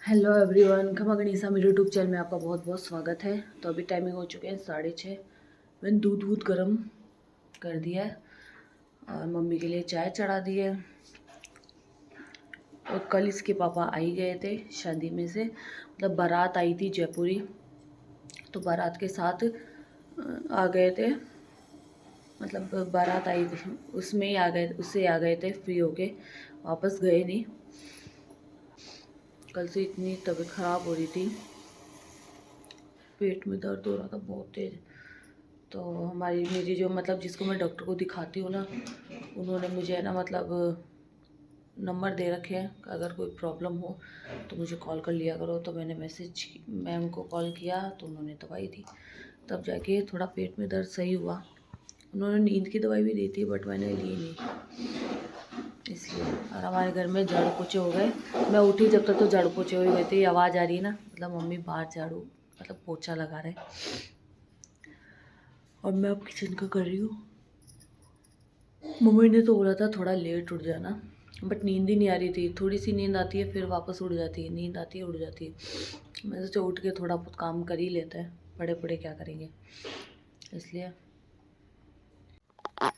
Hello everyone, खमा गणिसा मेरे YouTube channel में आपका बहुत बहुत स्वागत है। तो अभी टाइमिंग हो चुके हैं 6:30। मैंने दूध गर्म कर दिया है और मम्मी के लिए चाय चढ़ा दी है। और कल इसके पापा आई गए थे शादी में से, मतलब बारात आई थी जयपुरी, तो बारात के साथ आ गए थे। मतलब बारात आई थी उसमें ही आ गए, उससे आ गए थे फ्री होके, वापस गए नहीं। कल से इतनी तबीयत ख़राब हो रही थी, पेट में दर्द हो रहा था बहुत तेज़। तो मेरी जो मतलब जिसको मैं डॉक्टर को दिखाती हूँ ना, उन्होंने मुझे है ना मतलब नंबर दे रखे हैं, अगर कोई प्रॉब्लम हो तो मुझे कॉल कर लिया करो। तो मैंने मैम को कॉल किया तो उन्होंने दवाई दी, तब जाके थोड़ा पेट में दर्द सही हुआ। उन्होंने नींद की दवाई भी दी थी बट मैंने ली नहीं इसलिए। और हमारे घर में झाड़ू पोछे हो गए, मैं उठी जब तक तो झाड़ू पोछे हो गए थे। आवाज़ आ रही है ना, मतलब मम्मी बाहर झाड़ू मतलब पोछा लगा रहे। और मैं अब किचन का कर रही हूँ। मम्मी ने तो बोला था थोड़ा लेट उठ जाना, बट नींद ही नहीं आ रही थी। थोड़ी सी नींद आती है फिर वापस उड़ जाती है, नींद आती है उड़ जाती है। मैं सोचा उठ के थोड़ा बहुत काम कर ही लेते हैं, पड़े पड़े क्या करेंगे, इसलिए।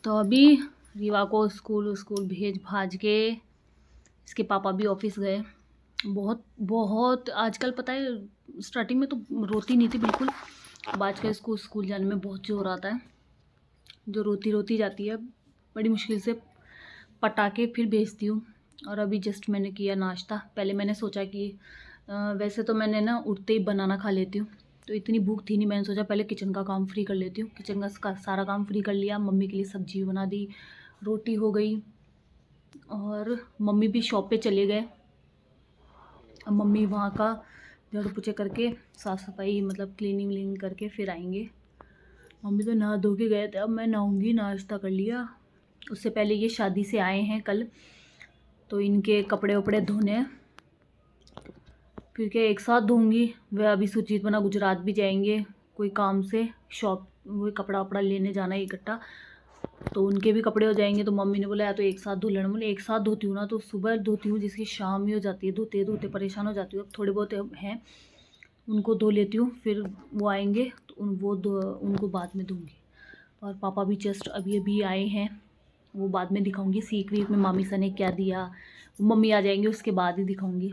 तो अभी रीवा को स्कूल भेज भाज के इसके पापा भी ऑफिस गए। बहुत बहुत आजकल पता है, स्टार्टिंग में तो रोती नहीं थी बिल्कुल, अब आजकल इसको स्कूल जाने में बहुत जोर आता है। जो रोती रोती जाती है, बड़ी मुश्किल से पटा के फिर भेजती हूँ। और अभी जस्ट मैंने किया नाश्ता। पहले मैंने सोचा कि वैसे तो मैंने ना उठते ही बनाना खा लेती हूँ, तो इतनी भूख थी नहीं। मैंने सोचा पहले किचन का काम फ्री कर लेती हूँ। किचन का सारा काम फ्री कर लिया, मम्मी के लिए सब्जी बना दी, रोटी हो गई। और मम्मी भी शॉप पे चले गए। अब मम्मी वहाँ का झाड़ू पोछे करके साफ़ सफाई मतलब क्लीनिंग व्लिनिंग करके फिर आएंगे। मम्मी तो नहा धो के गए थे, अब मैं नहाऊंगी। नाश्ता कर लिया। उससे पहले ये शादी से आए हैं कल, तो इनके कपड़े वपड़े धोने हैं, फिर क्या एक साथ धोऊंगी। वह अभी सुजीत बना गुजरात भी जाएंगे कोई काम से, शॉप वो कपड़ा वपड़ा लेने जाना है इकट्ठा, तो उनके भी कपड़े हो जाएंगे। तो मम्मी ने बोला या तो एक साथ धो लेना। बोले एक साथ धोती हूँ ना तो सुबह धोती हूँ, जिसकी शाम ही हो जाती है, धोते धोते परेशान हो जाती हूँ। अब थोड़े बहुत हैं उनको धो लेती हूँ, फिर वो आएंगे तो उनको बाद में धोंगी। और पापा भी जस्ट अभी अभी आए हैं, वो बाद में दिखाऊंगी। सीक्रेट में मामी सा ने क्या दिया, मम्मी आ जाएंगे उसके बाद ही दिखाऊंगी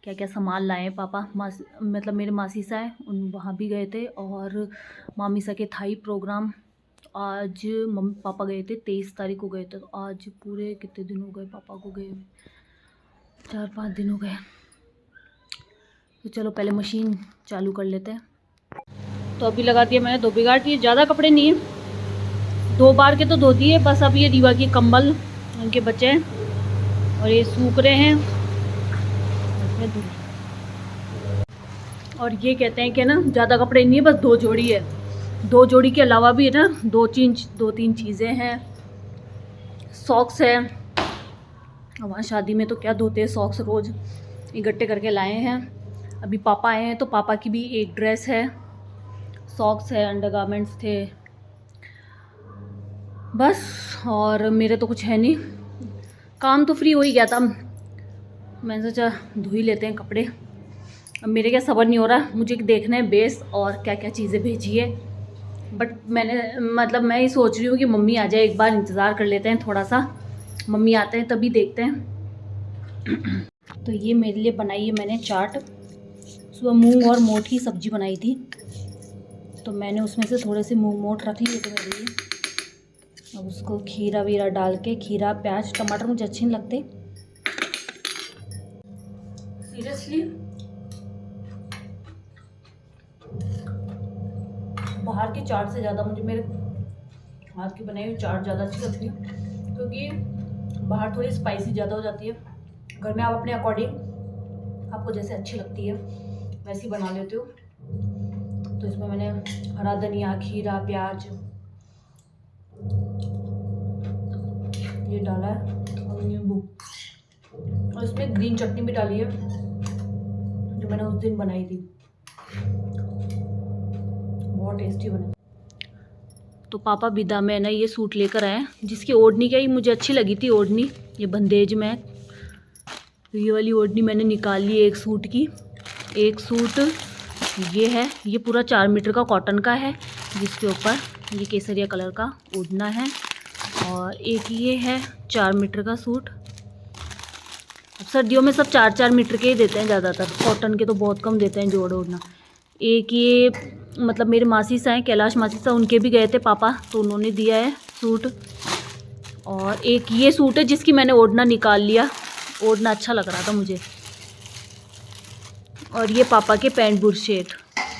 क्या क्या सामान लाए पापा। मतलब मेरे मासी सा है, उन वहाँ भी गए थे। और मामी सा के थाई प्रोग्राम आज मम्मी पापा गए थे, 23 तारीख को गए थे। तो आज पूरे कितने दिन हो गए पापा को गए हुए, 4-5 दिन हो गए। तो चलो पहले मशीन चालू कर लेते हैं। तो अभी लगा दिया मैंने धोबी गार्ड की। ज़्यादा कपड़े नहीं है, 2 बार के तो धोती है बस। अब ये रीवा की कंबल उनके बच्चे हैं और ये सूख रहे हैं। और ये कहते हैं कि ना ज़्यादा कपड़े नहीं है, बस 2 जोड़ी है। 2 जोड़ी के अलावा भी है ना 2-3 चीज़ें हैं। सॉक्स है, वहाँ शादी में तो क्या धोते हैं सॉक्स, रोज़ इकट्ठे करके लाए हैं। अभी पापा आए हैं तो पापा की भी एक ड्रेस है, सॉक्स है, अंडरगारमेंट्स थे बस। और मेरे तो कुछ है नहीं, काम तो फ्री हो ही गया था। मैंने सोचा धो ही लेते हैं कपड़े। अब मेरे क्या सब्र नहीं हो रहा, मुझे देखना है बेस और क्या क्या चीज़ें भेजी है। बट मैं ही सोच रही हूँ कि मम्मी आ जाए, एक बार इंतज़ार कर लेते हैं थोड़ा सा, मम्मी आते हैं तभी देखते हैं। तो ये मेरे लिए बनाई है मैंने चाट। सुबह मूंग और मोठ की सब्जी बनाई थी, तो मैंने उसमें से थोड़े से मूंग मोठ रख लिए थे मेरे लिए। अब उसको खीरा वीरा डाल के, खीरा प्याज टमाटर मुझे अच्छे नहीं लगते सीरियसली। बाहर की चाट से ज़्यादा मुझे मेरे हाथ की बनाई हुई चाट ज़्यादा अच्छी लगती है, क्योंकि बाहर थोड़ी स्पाइसी ज़्यादा हो जाती है। घर में आप अपने अकॉर्डिंग आपको जैसे अच्छी लगती है वैसी बना लेते हो। तो इसमें मैंने हरा धनिया, खीरा, प्याज ये डाला है और नींबू, और इसमें ग्रीन चटनी भी डाली है जो मैंने उस दिन बनाई थी, बहुत टेस्टी बनी। तो पापा विदा में ना ये सूट लेकर आए, जिसकी ओढ़नी क्या ही मुझे अच्छी लगी थी। ओढ़नी ये बंदेज में, तो ये वाली ओढ़नी मैंने निकाल ली एक सूट की। एक सूट ये है, ये पूरा 4 मीटर का कॉटन का है, जिसके ऊपर ये केसरिया कलर का ओढ़ना है। और एक ये है 4 मीटर का सूट। अब सर्दियों में सब 4-4 मीटर के ही देते हैं ज़्यादातर, कॉटन के तो बहुत कम देते हैं जोड़ ओढ़ना। एक ये मतलब मेरे मासी सा है, कैलाश मासी सा, उनके भी गए थे पापा, तो उन्होंने दिया है सूट। और एक ये सूट है जिसकी मैंने ओढ़ना निकाल लिया, ओढ़ना अच्छा लग रहा था मुझे। और ये पापा के पैंट बुरशेट।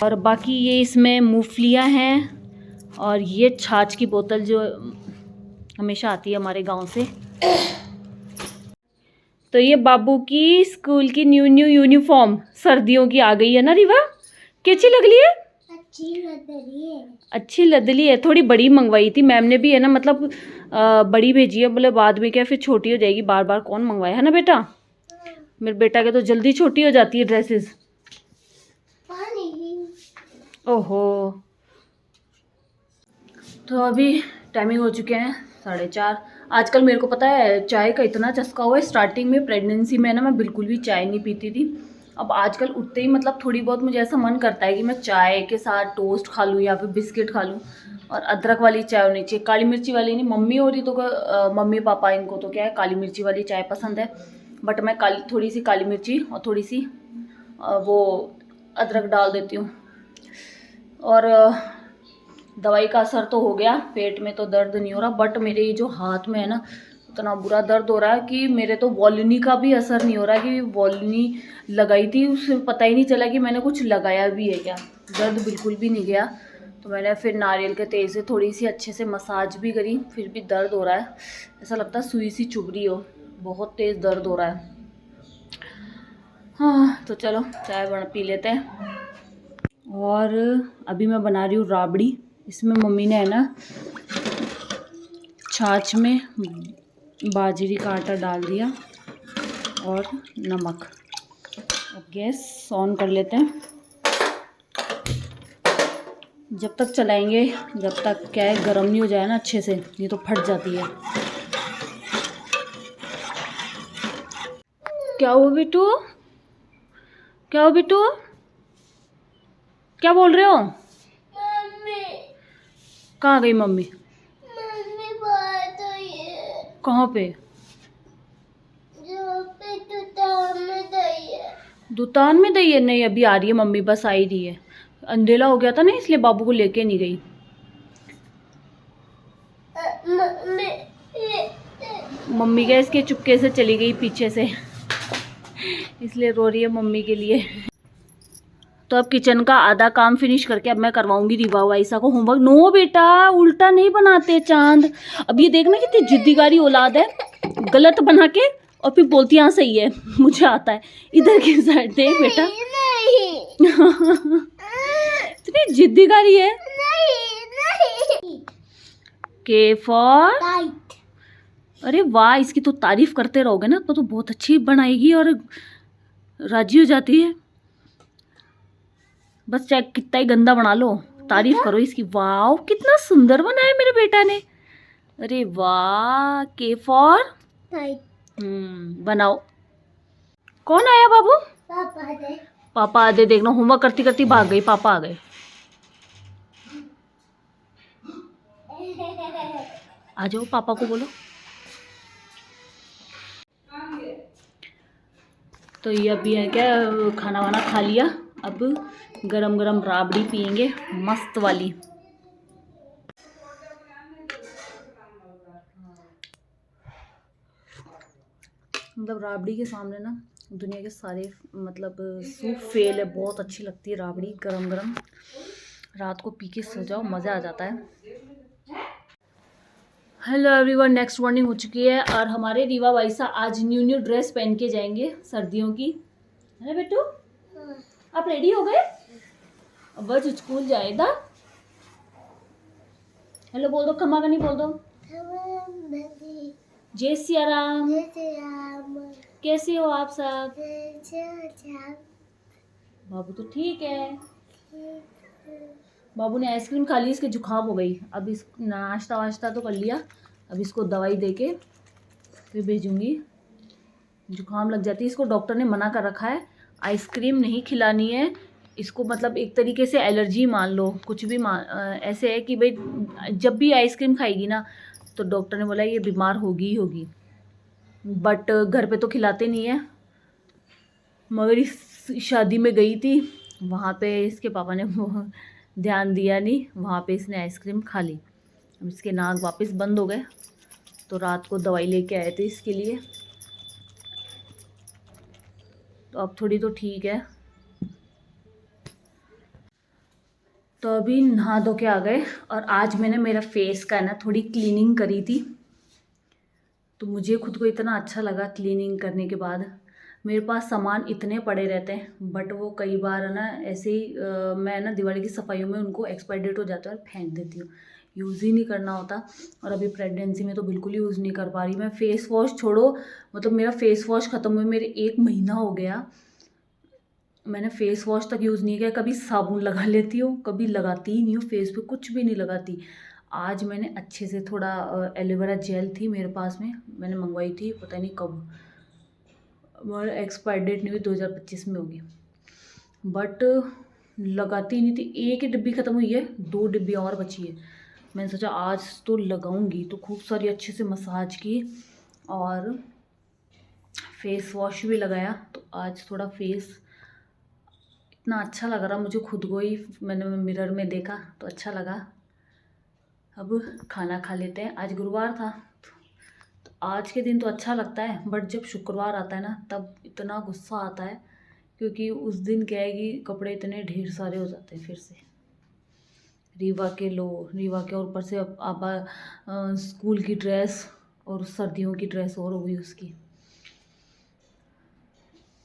और बाकी ये इसमें मूंगफलियाँ हैं। और ये छाछ की बोतल जो हमेशा आती है हमारे गांव से। तो ये बाबू की स्कूल की न्यू यूनिफॉर्म सर्दियों की आ गई है ना रिवा? कैसी लग रही है? अच्छी लदली है। थोड़ी बड़ी मंगवाई थी मैम ने भी, है ना, मतलब बड़ी भेजी है, बोले बाद में क्या फिर छोटी हो जाएगी, बार बार कौन मंगवाए, है ना बेटा? मेरे बेटा के तो जल्दी छोटी हो जाती है ड्रेसेस। ओहो। तो अभी टाइमिंग हो चुके हैं 4:30। आजकल मेरे को पता है चाय का इतना चस्का हुआ है। स्टार्टिंग में प्रेगनेंसी में ना मैं बिल्कुल भी चाय नहीं पीती थी। अब आजकल उठते ही मतलब थोड़ी बहुत मुझे ऐसा मन करता है कि मैं चाय के साथ टोस्ट खा लूँ या फिर बिस्किट खा लूँ। और अदरक वाली चाय होनी चाहिए, काली मिर्ची वाली नहीं। मम्मी हो रही तो मम्मी पापा इनको तो क्या है, काली मिर्ची वाली चाय पसंद है। बट मैं थोड़ी सी काली मिर्ची और थोड़ी सी वो अदरक डाल देती हूँ। और दवाई का असर तो हो गया, पेट में तो दर्द नहीं हो रहा, बट मेरे ये जो हाथ में है ना इतना बुरा दर्द हो रहा है कि मेरे तो वॉलिनी का भी असर नहीं हो रहा कि वॉलिनी लगाई थी उससे पता ही नहीं चला कि मैंने कुछ लगाया भी है क्या। दर्द बिल्कुल भी नहीं गया। तो मैंने फिर नारियल के तेल से थोड़ी सी अच्छे से मसाज भी करी, फिर भी दर्द हो रहा है, ऐसा लगता है सुई सी चुभ रही हो, बहुत तेज़ दर्द हो रहा है। हाँ तो चलो चाय पी लेते हैं। और अभी मैं बना रही हूँ राबड़ी। इसमें मम्मी ने है ना छाछ में बाजरी का आटा डाल दिया और नमक। अब गैस ऑन कर लेते हैं। जब तक चलाएंगे जब तक क्या है गर्म नहीं हो जाए ना अच्छे से, ये तो फट जाती है। क्या हुआ बिट्टू? क्या हुआ बिट्टू? क्या बोल रहे हो? मम्मी। कहाँ गई मम्मी? मम्मी बात हुई है। कहाँ पे? जो पे दुकान में गई है। दुकान में गई है? नहीं अभी आ रही है मम्मी, बस आ ही रही है। अंधेला हो गया था ना इसलिए बाबू को लेके नहीं गई। मम्मी क्या इसके चुपके से चली गई पीछे से इसलिए रो रही है मम्मी के लिए। तो अब किचन का आधा काम फिनिश करके अब मैं करवाऊंगी रिवा वाइसा को होमवर्क। नो बेटा उल्टा नहीं बनाते चांद। अब ये देखना कितनी जिद्दीगारी औलाद है, गलत बना के और फिर बोलती हाँ सही है मुझे आता है। इधर की साइड देख बेटा इतनी जिद्दीगारी है। के फॉर अरे वाह, इसकी तो तारीफ करते रहोगे ना तो बहुत अच्छी बनाएगी और राजी हो जाती है। बस चाहे कितना ही गंदा बना लो तारीफ करो इसकी। वाह कितना सुंदर बनाया मेरे बेटा ने। अरे वाह। के फॉर बनाओ। कौन आया बाबू? पापा आधे देखना होमवर्क करती करती भाग गई, पापा आ गए। आ जाओ पापा को बोलो। तो ये अभी है क्या खाना वाना खा लिया, अब गरम गरम राबड़ी पियेंगे मस्त वाली। मतलब राबड़ी के सामने ना दुनिया के सारे मतलब सूप फेल है। बहुत अच्छी लगती है राबड़ी गरम गरम, रात को पी के सो जाओ मज़ा आ जाता है। हेलो एवरीवन, नेक्स्ट मॉर्निंग हो चुकी है और हमारे रीवा वाइसा आज न्यू ड्रेस पहन के जाएंगे सर्दियों की, है ना बेटू? आप रेडी हो गए? अब बस स्कूल जाएगा। हेलो बोल दो, खम्मा का नहीं बोल दो। जय सिया राम। कैसे हो आप सब? बाबू तो ठीक है। बाबू ने आइसक्रीम खा ली, इसके जुकाम हो गई। अब इस नाश्ता वाश्ता तो कर लिया, अब इसको दवाई देके फिर भेजूंगी जुकाम लग जाती है इसको। डॉक्टर ने मना कर रखा है आइसक्रीम नहीं खिलानी है इसको, मतलब एक तरीके से एलर्जी मान लो, कुछ भी ऐसे है कि भाई जब भी आइसक्रीम खाएगी ना तो डॉक्टर ने बोला ये बीमार होगी ही होगी। बट घर पे तो खिलाते नहीं है, मगर इस शादी में गई थी वहाँ पे इसके पापा ने ध्यान दिया नहीं, वहाँ पे इसने आइसक्रीम खा ली। अब इसके नाक वापस बंद हो गए, तो रात को दवाई लेके आए थे इसके लिए, तो अब थोड़ी तो ठीक है। तो अभी नहा धो के आ गए, और आज मैंने मेरा फेस का ना थोड़ी क्लीनिंग करी थी, तो मुझे खुद को इतना अच्छा लगा क्लीनिंग करने के बाद। मेरे पास सामान इतने पड़े रहते हैं, बट वो कई बार ना ऐसे ही मैं ना दिवाली की सफाइयों में उनको एक्सपायर डेट हो जाता है और फेंक देती हूँ, यूज़ ही नहीं करना होता। और अभी प्रेगनेंसी में तो बिल्कुल ही यूज़ नहीं कर पा रही मैं। फेस वॉश छोड़ो, मतलब मेरा फेस वॉश ख़त्म हुए मेरे 1 महीना हो गया, मैंने फेस वॉश तक यूज़ नहीं किया। कभी साबुन लगा लेती हूँ, कभी लगाती ही नहीं हूँ, फेस पे कुछ भी नहीं लगाती। आज मैंने अच्छे से थोड़ा एलोवेरा जेल थी मेरे पास में, मैंने मंगवाई थी पता नहीं कब, और एक्सपायर डेट नहीं हुई, 2025 में होगी, बट लगाती नहीं थी। 1 ही डिब्बी ख़त्म हुई है, 2 डिब्बी और बची है। मैंने सोचा आज तो लगाऊंगी, तो खूब सारी अच्छे से मसाज की और फेस वॉश भी लगाया। तो आज थोड़ा फेस इतना अच्छा लग रहा मुझे खुद को ही, मैंने मिरर में देखा तो अच्छा लगा। अब खाना खा लेते हैं, आज गुरुवार था तो आज के दिन तो अच्छा लगता है, बट जब शुक्रवार आता है ना तब इतना गुस्सा आता है, क्योंकि उस दिन क्या है कि कपड़े इतने ढेर सारे हो जाते हैं फिर से। रीवा के ऊपर से अब स्कूल की ड्रेस और सर्दियों की ड्रेस और हो गई उसकी,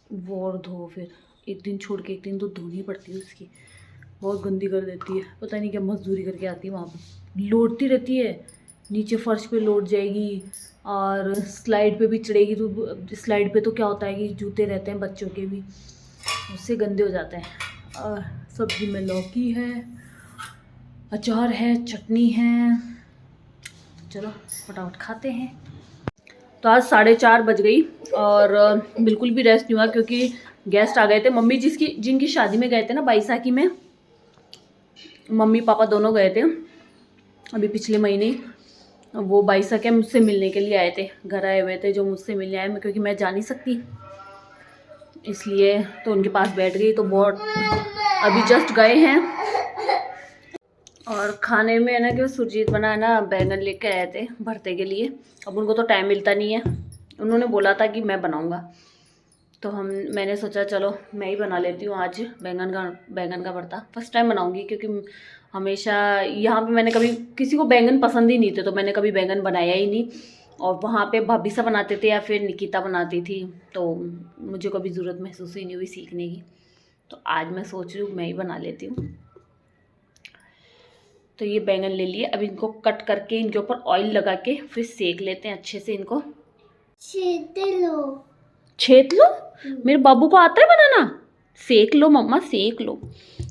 वो और धो, फिर एक दिन छोड़ के एक दिन तो धोनी पड़ती है उसकी, बहुत गंदी कर देती है। पता नहीं क्या मजदूरी करके आती है वहाँ पे, लौटती रहती है, नीचे फर्श पे लौट जाएगी और स्लाइड पे भी चढ़ेगी। तो स्लाइड पे तो क्या होता है कि जूते रहते हैं बच्चों के भी, उससे गंदे हो जाते हैं। और सब्जी में लौकी है, अचार है, चटनी है, चलो फटाफट खाते हैं। तो आज 4:30 बज गई और बिल्कुल भी रेस्ट नहीं हुआ, क्योंकि गेस्ट आ गए थे। मम्मी जिनकी शादी में गए थे ना बैसाखी में, मम्मी पापा दोनों गए थे अभी पिछले महीने। वो बैसाखी मुझसे मिलने के लिए आए थे, घर आए हुए थे जो मुझसे मिलने आए, क्योंकि मैं जा नहीं सकती इसलिए, तो उनके पास बैठ गई। तो बहुत अभी जस्ट गए हैं। और खाने में है ना कि सुरजीत बना ना बैंगन लेके आए थे भरते के लिए। अब उनको तो टाइम मिलता नहीं है, उन्होंने बोला था कि मैं बनाऊंगा, तो मैंने सोचा चलो मैं ही बना लेती हूँ आज बैंगन का भरता। फर्स्ट टाइम बनाऊंगी, क्योंकि हमेशा यहाँ पे मैंने कभी किसी को बैंगन पसंद ही नहीं थे, तो मैंने कभी बैंगन बनाया ही नहीं। और वहाँ पे भाभी सा बनाते थे या फिर निकिता बनाती थी, तो मुझे कभी ज़रूरत महसूस ही नहीं हुई सीखने की। तो आज मैं सोच रही हूँ मैं ही बना लेती हूँ। तो ये बैंगन ले लिए, अब इनको कट करके इनके ऊपर ऑयल लगा के फिर सेक लेते हैं अच्छे से। इनको छेद लो। मेरे बाबू को आता है बनाना, सेक लो मम्मा सेक लो।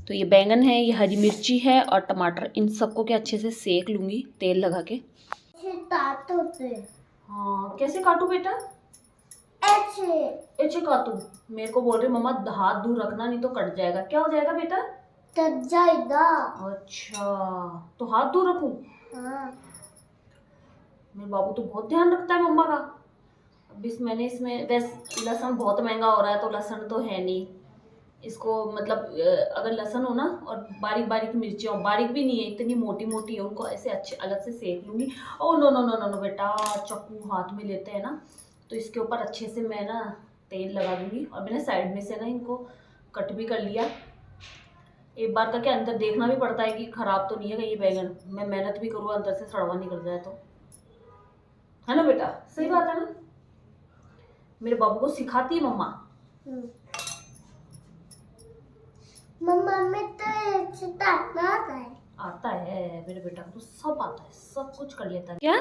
तो ये बैंगन है, ये हरी मिर्ची है और टमाटर, इन सबको के अच्छे से सेक लूँगी तेल लगा के। हाँ कैसे काटू बेटा? ऐसे काटू? मेरे को बोल रही मम्मा हाथ दूर रखना नहीं तो कट जाएगा। क्या हो जाएगा बेटा? कट जाएगा। अच्छा तो हाथ दूर रखूं? हाँ। मेरे बाबू तो बहुत ध्यान रखता है मम्मा का। अब मैंने इसमें वैसे लहसुन बहुत महंगा हो रहा है, तो लहसुन तो है नहीं इसको, मतलब अगर लहसुन हो ना और बारीक बारीक मिर्ची हो, बारीक भी नहीं है इतनी मोटी मोटी है, उनको ऐसे अच्छे अलग से सेक लूँगी। Oh no no no no no बेटा, चाकू हाथ में लेते हैं ना, तो इसके ऊपर अच्छे से मैं ना तेल लगा दूँगी। और मैंने साइड में से ना इनको कट भी कर लिया। एक बार का क्या अंदर देखना भी पड़ता है कि ख़राब तो नहीं है ये बैंगन, मैं मेहनत भी करूँ अंदर से सड़वा निकल जाए तो, है ना बेटा? सही बात है ना? मेरे बाबू को सिखाती है मम्मा। मम्मा में तो आता है मेरे बेटा को तो सब आता है, सब कुछ कर लेता है। क्या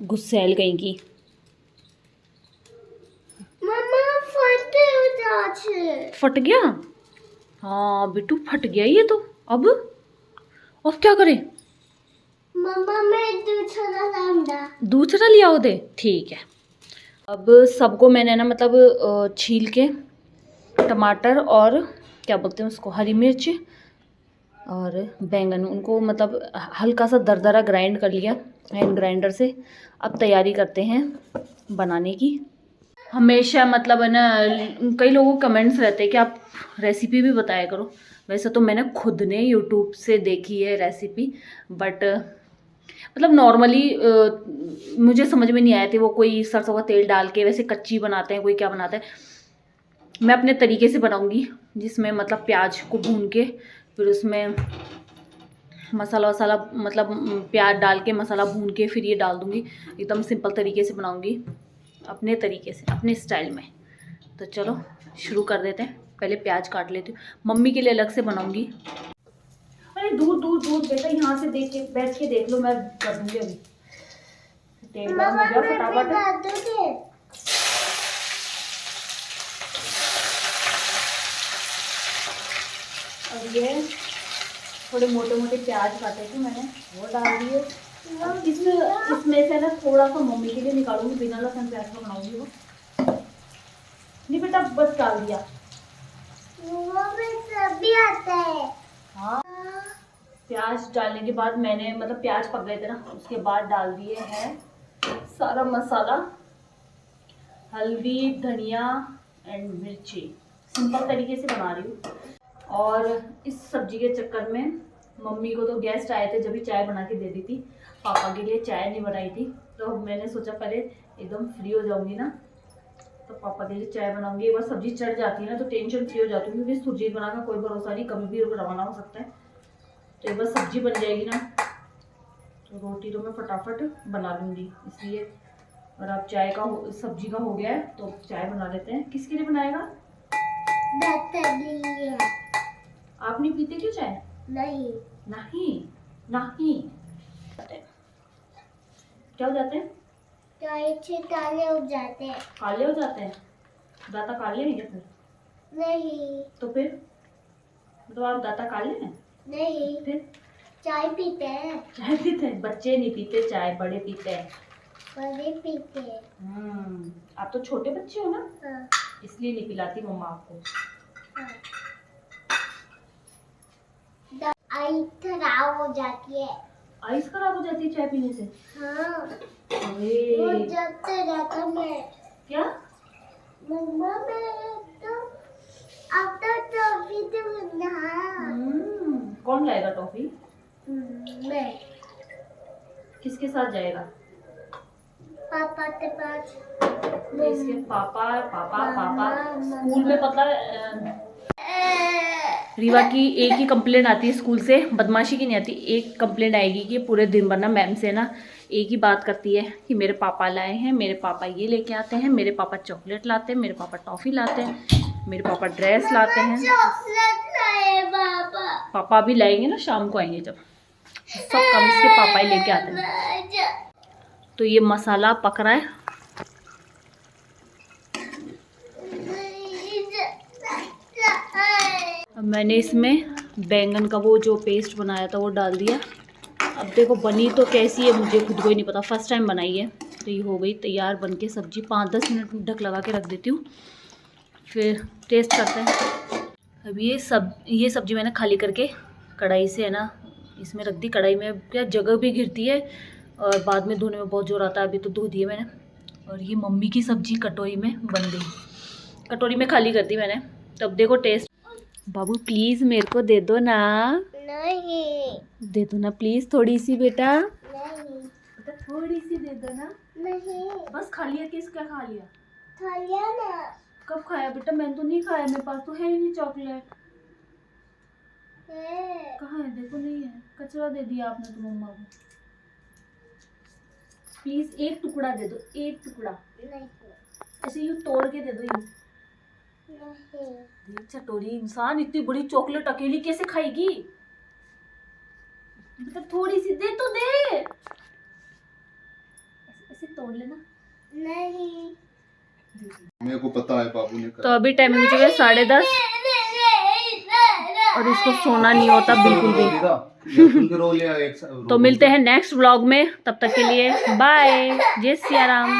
गुस्सैल कहीं की। मम्मा फट गया? हाँ बिट्टू फट गया ये तो। अब क्या करें? मम्मा मैं दूसरा लिया दे। ठीक है अब सबको मैंने ना मतलब छील के टमाटर और क्या बोलते हैं उसको, हरी मिर्च और बैंगन, उनको मतलब हल्का सा दरदरा ग्राइंड कर लिया हैंड ग्राइंडर से। अब तैयारी करते हैं बनाने की। हमेशा मतलब है ना, कई लोगों के कमेंट्स रहते हैं कि आप रेसिपी भी बताया करो। वैसे तो मैंने खुद ने यूट्यूब से देखी है रेसिपी, बट मतलब नॉर्मली मुझे समझ में नहीं आए थे। वो कोई सरसों का तेल डाल के वैसे कच्ची बनाते हैं, कोई क्या बनाता है। मैं अपने तरीके से बनाऊंगी, जिसमें मतलब प्याज को भून के फिर उसमें मसाला वसाला मतलब प्याज डाल के मसाला भून के फिर ये डाल दूंगी। एकदम सिंपल तरीके से बनाऊंगी, अपने तरीके से, अपने स्टाइल में। तो चलो शुरू कर देते हैं। पहले प्याज काट लेती हूँ, मम्मी के लिए अलग से बनाऊंगी। अरे दूर दूर दूर बेटा, यहाँ से देख के बैठ के देख लो, मैं कर दूंगी अभी। तेल गरम हो गया फटाफट। और ये थोड़े मोटे मोटे प्याज काटे थे मैंने, वो डाल दिए। इसमें से ना थोड़ा सा मम्मी के लिए निकालूंगी, बिना लहसुन प्याज का बनाऊंगी वो। नहीं बेटा, बस डाल दिया। वो भी आता है। हाँ, प्याज डालने के बाद मैंने मतलब प्याज पक गए थे ना, उसके बाद डाल दिए हैं सारा मसाला, हल्दी, धनिया एंड मिर्ची। सिंपल तरीके से बना रही हूँ। और इस सब्जी के चक्कर में मम्मी को तो गेस्ट आए थे, जब भी चाय बना के दे दी थी। पापा के लिए चाय नहीं बनाई थी, तो मैंने सोचा पहले एकदम फ्री हो जाऊंगी ना तो पापा के लिए चाय बनाऊंगी। एक बार सब्जी चढ़ जाती है ना तो टेंशन फ्री हो जाती हूँ, क्योंकि सुरजीत बना का कोई भरोसा नहीं, कभी भी रवाना हो सकता है। तो एक बार सब्जी बन जाएगी ना तो रोटी तो मैं फटाफट बना लूँगी, इसलिए। और अब चाय का सब्जी का हो गया है तो चाय बना लेते हैं। किसके लिए बनाएगा? आप नहीं पीते क्यों चाय? नहीं नहीं नहीं। क्या हो जाते हैं? काले हो जाते हैं। काले हो जाते हैं? दांत काले हैं क्या फिर? नहीं। तो फिर मतलब आप दांत काले हैं? नहीं। फिर चाय पीते हैं। चाय पीते हैं? बच्चे नहीं पीते चाय, बड़े पीते हैं। बड़े पीते हैं। आप तो छोटे बच्चे हो ना। हाँ। इसलिए नहीं पिलाती मम्मा आपको। हाँ। आइस खराब हो जाती है। आइस खराब हो जाती है चाय पीने से? हाँ। वो जगते रहता मैं। क्या? मम्मा मैं तो अब तो टॉफी तो नहा। कौन लाएगा टॉफी? मैं। किसके साथ जाएगा? पापा के पास। इसके पापा पापा पापा स्कूल में पता रीवा की एक ही कंप्लेंट आती है स्कूल से, बदमाशी की नहीं आती। एक कंप्लेंट आएगी कि पूरे दिन भर ना मैम से ना एक ही बात करती है कि मेरे पापा लाए हैं, मेरे पापा ये लेके आते हैं, मेरे पापा चॉकलेट लाते हैं, मेरे पापा टॉफ़ी लाते हैं, मेरे पापा ड्रेस लाते हैं। पापा भी लाएंगे ना, शाम को आएंगे जब, सब काम इसके पापा ही लेके आते हैं। तो ये मसाला पक रहा है। अब मैंने इसमें बैंगन का वो जो पेस्ट बनाया था वो डाल दिया। अब देखो बनी तो कैसी है मुझे खुद को ही नहीं पता, फर्स्ट टाइम बनाई है। तो ये हो गई तैयार बन के सब्जी। 5-10 मिनट ढक लगा के रख देती हूँ, फिर टेस्ट करते हैं। अब ये सब्जी मैंने खाली करके कढ़ाई से है ना इसमें रख दी। कढ़ाई में क्या जगह भी गिरती है और बाद में धोने में बहुत जोर आता है, अभी तो धो दिए मैंने। और ये मम्मी की सब्जी कटोरी में बन गई, कटोरी में खाली कर दी मैंने। तब देखो टेस्ट। बाबू प्लीज मेरे को दे दो ना। नहीं दे दो ना प्लीज, थोड़ी सी बेटा। नहीं बेटा थोड़ी सी दे दो ना। नहीं बस खा लिया। किसका खा लिया? खा लिया ना। कब खाया बेटा? मैंने तो नहीं खाया, मेरे पास तो है ही नहीं चॉकलेट। कहाँ है? देखो नहीं है, कचरा दे दिया आपने तो मम्मा को। प्लीज एक टुकड़ा दे दो, एक टुकड़ा। नहीं ऐसे यूँ तोड़ के दे दो यूँ। चटोरी इंसान, इतनी बड़ी चॉकलेट अकेली कैसे खाएगी? मतलब थोड़ी सी दे तो दे। ऐसे तोड़ लेना। नहीं मेरे को पता है बाबू ने। तो अभी टाइम हो चुका है 10:30 और इसको सोना नहीं होता बिल्कुल भी। तो मिलते हैं नेक्स्ट व्लॉग में, तब तक के लिए बाय। जय सिया राम।